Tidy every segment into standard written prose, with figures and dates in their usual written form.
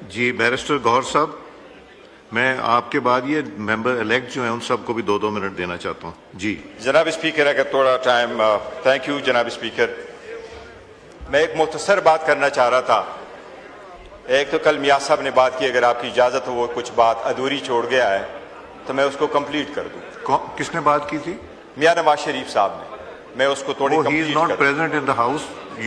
جی barrister گوہر صاحب، میں آپ کے بعد یہ ممبر الیکٹ جو ہیں ان سب کو بھی 2 منٹ دینا چاہتا ہوں. جی جناب اسپیکر، اگر تھوڑا ٹائم. تھینک یو جناب اسپیکر. میں ایک مختصر بات کرنا چاہ رہا تھا. ایک تو کل میاں صاحب نے بات کی، اگر آپ کی اجازت ہو وہ کچھ بات ادھوری چھوڑ گیا ہے تو میں اس کو کمپلیٹ کر دوں. کس نے بات کی تھی؟ میاں نواز شریف صاحب نے. میں اس کو تھوڑی he is not present in the house.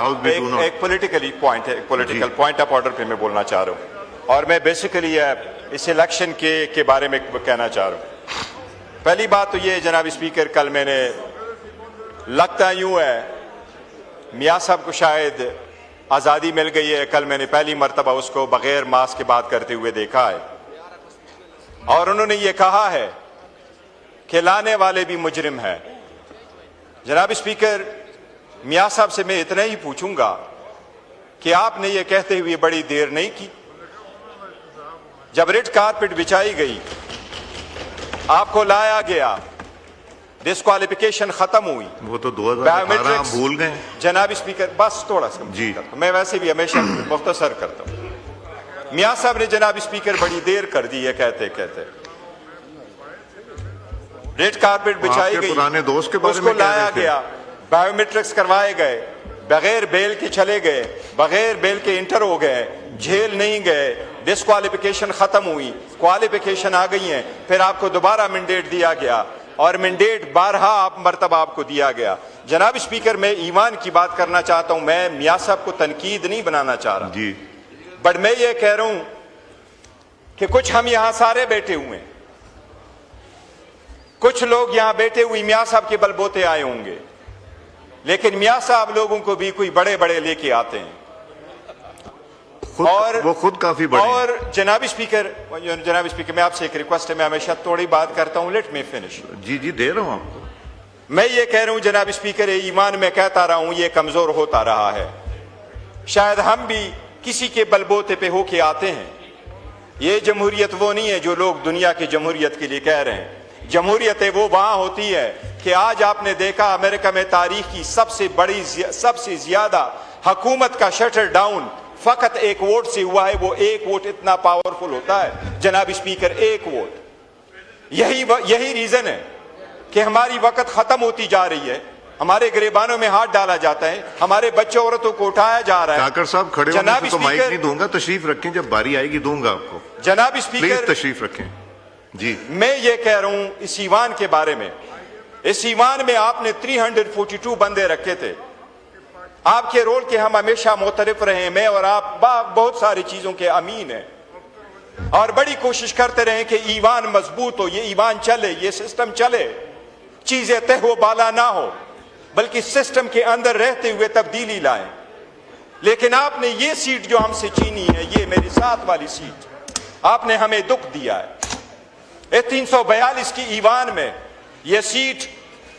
house we do not. ایک پولیٹیکلی پوائنٹ ہے، پولیٹیکل پوائنٹ آف آرڈر پہ میں بولنا چاہ رہا ہوں، اور میں بیسیکلی اس الیکشن کے بارے میں کہنا چاہ رہا ہوں. پہلی بات تو یہ جناب اسپیکر، کل میں نے لگتا یوں ہے میاں صاحب کو شاید آزادی مل گئی ہے. کل میں نے پہلی مرتبہ اس کو بغیر ماسک کے بات کرتے ہوئے دیکھا ہے، اور انہوں نے یہ کہا ہے کہ لانے والے بھی مجرم ہیں. جناب اسپیکر، میاں صاحب سے میں اتنا ہی پوچھوں گا کہ آپ نے یہ کہتے ہوئے بڑی دیر نہیں کی. جب ریڈ کارپٹ بچھائی گئی، آپ کو لایا گیا، ڈسکوالیفیکیشن ختم ہوئی، وہ تو 2018 آپ بھول گئے. جناب اسپیکر بس تھوڑا سا جی میں ویسے بھی ہمیشہ مختصر کرتا ہوں. میاں صاحب نے جناب اسپیکر بڑی دیر کر دی ہے کہتے کہتے. ریڈ کارپٹ بچھائی گئی، پرانے دوست کے بارے اس میں کو لایا گیا، بایو میٹرکس کروائے گئے، بغیر بیل کے چلے گئے، بغیر بیل کے انٹر ہو گئے، جیل نہیں گئے، ڈسکوالیفیکیشن ختم ہوئی، کوالیفیکیشن آ گئی ہیں، پھر آپ کو دوبارہ مینڈیٹ دیا گیا، اور مینڈیٹ 12 مرتبہ آپ کو دیا گیا. جناب اسپیکر، میں ایمان کی بات کرنا چاہتا ہوں، میں میاں صاحب کو تنقید نہیں بنانا چاہ رہا جی، بٹ میں یہ کہہ رہا ہوں کہ کچھ ہم یہاں سارے بیٹھے ہوئے ہیں، کچھ لوگ یہاں بیٹھے ہوئے میاں صاحب کے بلبوتے آئے ہوں گے، لیکن میاں صاحب لوگوں کو بھی کوئی بڑے بڑے لے کے آتے ہیں، اور وہ خود کافی بڑے ہیں. اور جناب اسپیکر میں آپ سے ایک ریکویسٹ ہے، میں ہمیشہ تھوڑی بات کرتا ہوں، لیٹ می فنش. جی دے رہا ہوں آپ کو. میں یہ کہہ رہا ہوں جناب اسپیکر، ایمان میں کہتا رہا ہوں یہ کمزور ہوتا رہا ہے. شاید ہم بھی کسی کے بلبوتے پہ ہو کے آتے ہیں. یہ جمہوریت وہ نہیں ہے جو لوگ دنیا کی جمہوریت کے لیے کہہ رہے ہیں. جمہوریت وہ وہاں ہوتی ہے کہ آج آپ نے دیکھا امریکہ میں تاریخ کی سب سے زیادہ حکومت کا شٹر ڈاؤن فقط ایک ووٹ سے ہوا ہے. وہ ایک ووٹ اتنا پاورفل ہوتا ہے جناب اسپیکر، ایک ووٹ. یہی ریزن ہے کہ ہماری وقت ختم ہوتی جا رہی ہے، ہمارے گریبانوں میں ہاتھ ڈالا جاتا ہے، ہمارے بچوں عورتوں کو اٹھایا جا رہا ہے. کاکڑ صاحب کھڑے ہونے سے تو مائک نہیں دوں گا، تشریف رکھیں، جب باری آئے گی دوں گا آپ کو. جناب اسپیکر پلیز تشریف رکھیں. جی میں یہ کہہ رہا ہوں اس ایوان کے بارے میں، اس ایوان میں آپ نے 342 بندے رکھے تھے. آپ کے رول کے ہم ہمیشہ معترف رہے ہیں، میں اور آپ بہت ساری چیزوں کے امین ہیں، اور بڑی کوشش کرتے رہے کہ ایوان مضبوط ہو، یہ ایوان چلے، یہ سسٹم چلے، چیزیں تہ و بالا نہ ہو، بلکہ سسٹم کے اندر رہتے ہوئے تبدیلی لائیں. لیکن آپ نے یہ سیٹ جو ہم سے چینی ہے، یہ میری ساتھ والی سیٹ، آپ نے ہمیں دکھ دیا ہے. 342 کی ایوان میں یہ سیٹ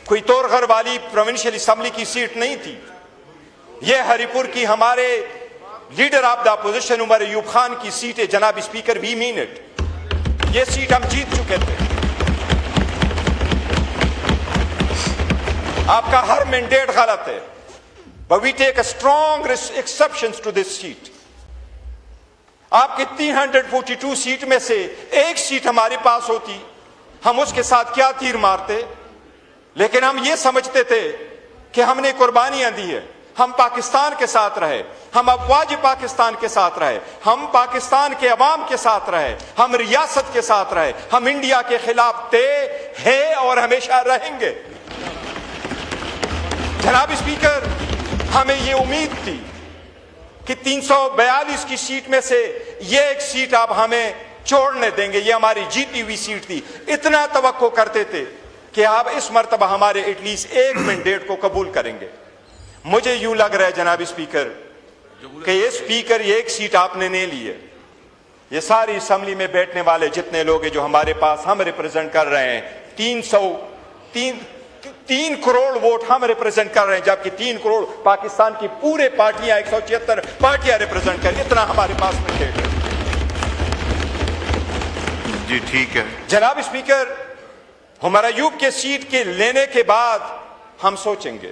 کوئی تورغر والی پروونشل اسمبلی کی سیٹ نہیں تھی. یہ ہری پور کی ہمارے leader of the opposition Omar Ayub Khan کی سیٹ ہے. جناب اسپیکر وی مین اٹ، یہ سیٹ ہم جیت چکے تھے. آپ کا ہر مینڈیٹ غلط ہے، but we take a strong exceptions to this seat. آپ کی 342 سیٹ میں سے ایک سیٹ ہمارے پاس ہوتی، ہم اس کے ساتھ کیا تیر مارتے. لیکن ہم یہ سمجھتے تھے کہ ہم نے قربانیاں دی ہے، ہم پاکستان کے ساتھ رہے، ہم افواج پاکستان کے ساتھ رہے، ہم پاکستان کے عوام کے ساتھ رہے، ہم ریاست کے ساتھ رہے، ہم انڈیا کے خلاف تھے، ہیں اور ہمیشہ رہیں گے. جناب اسپیکر، ہمیں یہ امید تھی کہ 342 کی سیٹ میں سے یہ ایک سیٹ آپ ہمیں چھوڑنے دیں گے، یہ ہماری جیتی ہوئی سیٹ تھی. اتنا توقع کرتے تھے کہ آپ اس مرتبہ ہمارے ایٹ لیسٹ ایک مینڈیٹ کو قبول کریں گے. مجھے یوں لگ رہا ہے جناب اسپیکر کہ یہ اسپیکر یہ ایک سیٹ آپ نے نہیں لی ہے. یہ ساری اسمبلی میں بیٹھنے والے جتنے لوگ ہیں جو ہمارے پاس ہم ریپرزینٹ کر رہے ہیں، 3 کروڑ ووٹ ہم ریپرزینٹ کر رہے ہیں، جبکہ 3 کروڑ پاکستان کی پورے پارٹیاں 176 پارٹیاں ریپرزینٹ کر، اتنا ہمارے پاس مینڈیٹ ہے. جی ٹھیک ہے جناب اسپیکر، عمر ایوب کے سیٹ کے لینے کے بعد ہم سوچیں گے